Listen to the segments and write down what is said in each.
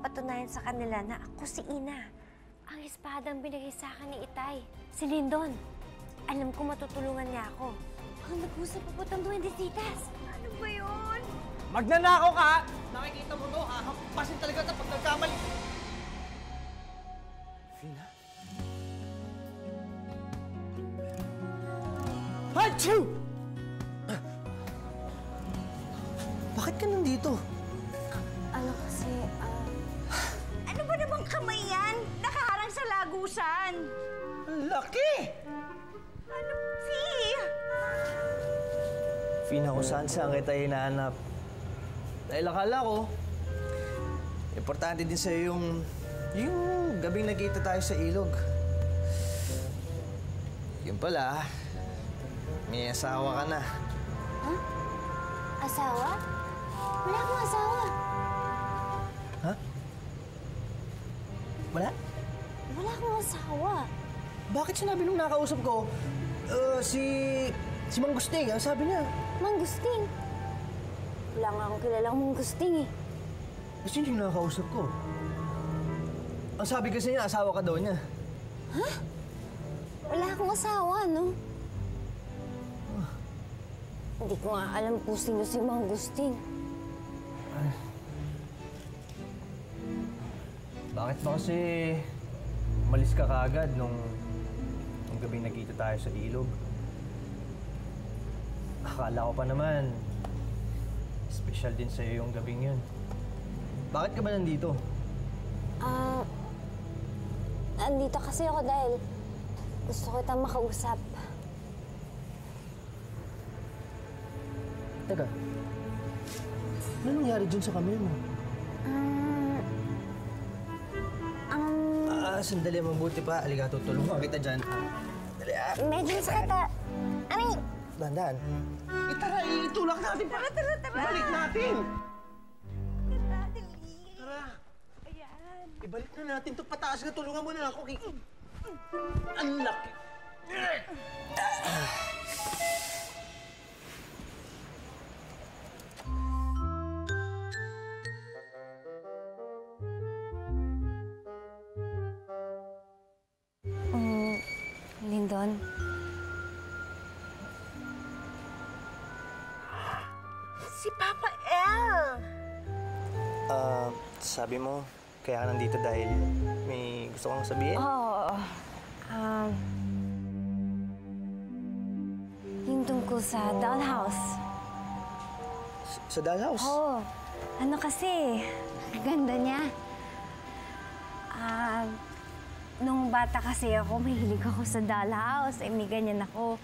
patunayan sa kanila na ako si Ina. Ang espadang binigay sa akin ni Itay, si Lindon. Alam ko matutulungan niya ako. Ang nag-usap pa po ng duwendesitas. Ano ba yun? Magnanakaw ka, ha? Nakikita mo to, hahampasin talaga ito pag nagkamali. Fina? Achoo! Bakit ka nandito? Ano kasi, Ano ba namang kamay yan? Nakaharang sa lagusan. Ang laki! Ano, Fee? Fina, kung saan kita hinahanap. Dahil akala ko, importante din sa'yo yung gabing nagkita tayo sa ilog. Yun pala, may asawa ka na. ha? Asawa? Wala akong asawa. Ha? Wala? Wala akong asawa. Bakit sinabi nung nakausap ko, si Mang Gusting, ang sabi niya? Mang Gusting. Wala nga akong kilalang Mang Gusting eh. Sino yung nakakausap ko? Ang sabi kasi niya, asawa ka daw niya. Ha? Wala akong asawa, no? Hindi ko nga alam kung sino si Mang Gusting. Bakit ba kasi umalis ka kaagad nung gabing nagkita tayo sa ilog? Akala ko pa naman, special din sa'yo yung gabing yun. Bakit ka ba nandito? Nandito kasi ako dahil gusto kitang makausap. Teka, ano nangyari dyan sa kamay mo? Sandali, mabuti pa. Aliga, tutulungan kita dyan. Dali, Medyo sakit ah. Aray! Dahan-dahan. Tara, itulak natin pa. Tara. Ibalik natin. Tara, dali. Tara. Ayan. Ibalik na natin to. Pataas ka. Tulungan mo na ako. Ang laki. Lindon? Si Papa El! Sabi mo, kaya ka nandito dahil may gusto kong sabihin? Oo. Yung tungkol sa dollhouse. Sa dollhouse? Oo. Ano kasi, ganda niya. Nung bata kasi ako, mahilig ako sa dollhouse. May ganyan ako.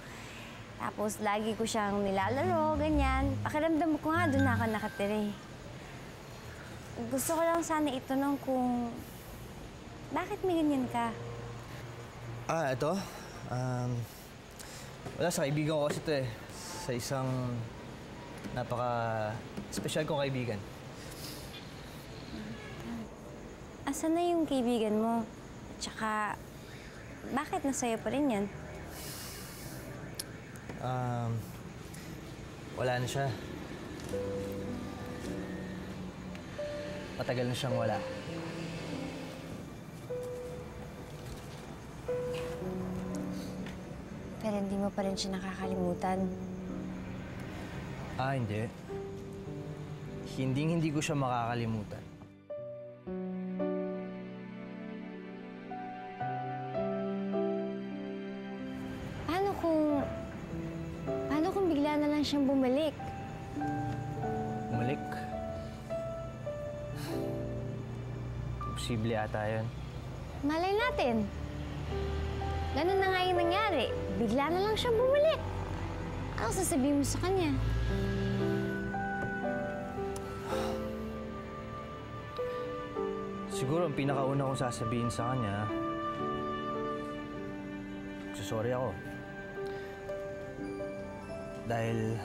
Tapos lagi ko siyang nilalaro, ganyan. Pakiramdam ko nga, doon ako nakatira. Gusto ko lang sana itanong kung bakit may ganyan ka? Ito? Wala, sa kaibigan ko kasi ito eh. Sa isang napaka-special kong kaibigan. Asan na yung kaibigan mo? Tsaka, bakit nasa'yo pa rin yan? Wala na siya. Matagal na siyang wala. Pero hindi mo pa rin siya nakakalimutan. Hindi. Hindi ko siya makakalimutan. Paano kung bigla na lang siyang bumalik? Bumalik? Imposible ata yun. Malay natin. Ganun na nga yung nangyari. Bigla na lang siyang bumalik. Ano sasabihin mo sa kanya? Siguro ang pinakauna kong sasabihin sa kanya, sorry ako. Dahil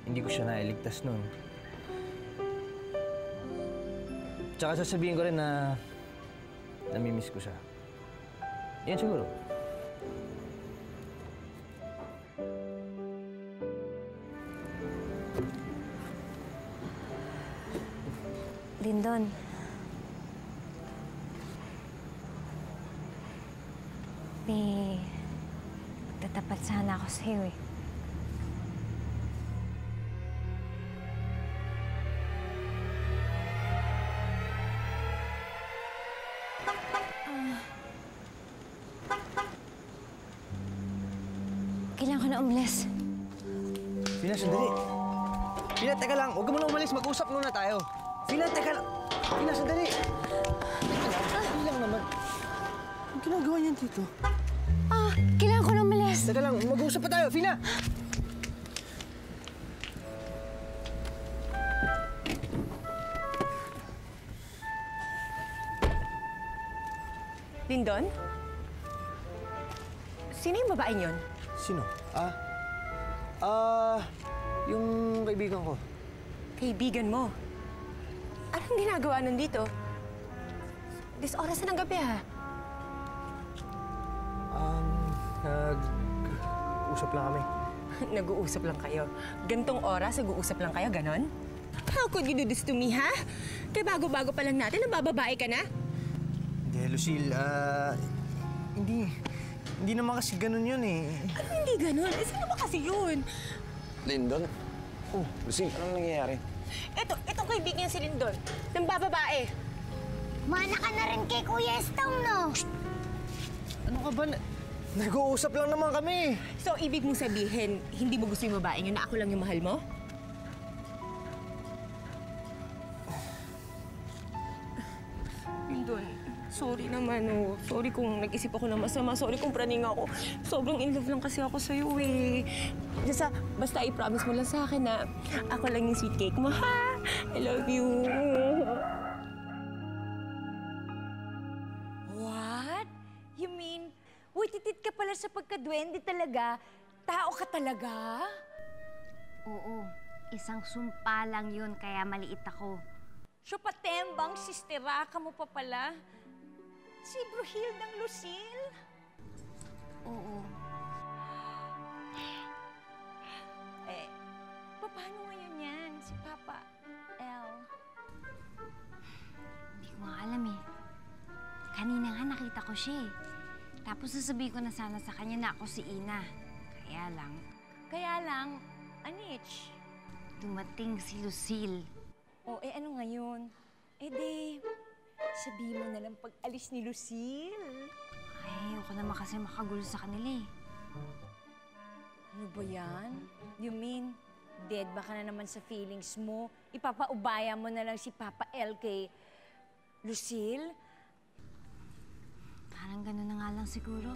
hindi ko siya nailigtas nun. Tsaka sasabihin ko rin na namimiss ko siya. Yan siguro. Lindon, Tatapat sana ako sa'yo eh. Kailangan ko na umalis. Fina, sandali. Fina, teka lang. Huwag ka muna umalis. Mag-usap muna tayo. Fina, teka lang. Fina, sandali. Hindi lang naman. Ang ginagawa niyan dito? Kailangan ko na umalis. Teka lang, mag-usap pa tayo. Fina! Lindon? Sino yung babaeng yun? Sino? Yung kaibigan ko. Kaibigan mo. Anong ginagawa nandito? This oras na ng gabi, ha? Nag-usap lang kami. Nag-uusap lang kayo. Gantong oras, nag-uusap lang kayo, ganon? How could you do this to me, ha? Kaya bago-bago pa lang natin, nabababae ka na? Hindi, Lucille. Hindi naman kasi ganun yun eh. Ano hindi ganon? Eh, sino ba kasi yun? Lindon? Oh, Lucille, anong nangyayari? Ito kaibigan si Lindon. Nang bababae. Mana ka na rin kay Kuya Estong, no? Ano ka ba? Nag-uusap lang naman kami. So, ibig mong sabihin, hindi mo gusto yung babaeng yun na ako lang yung mahal mo? Lindon, sorry naman, oh. Sorry kung nag-isip ako na masama. Sorry kung praning ako. Sobrang in love lang kasi ako sa'yo, eh. Basta i-promise mo lang sa akin na ako lang yung sweet cake mo, ha? I love you. What? You mean, titit ka pala sa pagkadwende talaga? Tao ka talaga? Oo, isang sumpa lang yun, kaya maliit ako. So patembang sisteraka mo pa pala? Si Bruhildang Lucille? Oo. Paano ngayon yan, si Papa L? Hindi ko nga alam eh. Kanina nga nakita ko siya eh. Tapos sasabihin ko na sana sa kanya na ako si Ina. Kaya lang, Anich. Dumating si Lucille. Ano ngayon? Sabihin mo na lang pag-alis ni Lucille. Ay, ayoko naman kasi makagulo sa kanila eh. Ano ba yan? You mean, dead ba ka na naman sa feelings mo? Ipapaubaya mo na lang si Papa L kay Lucille? Parang gano'n na nga lang siguro.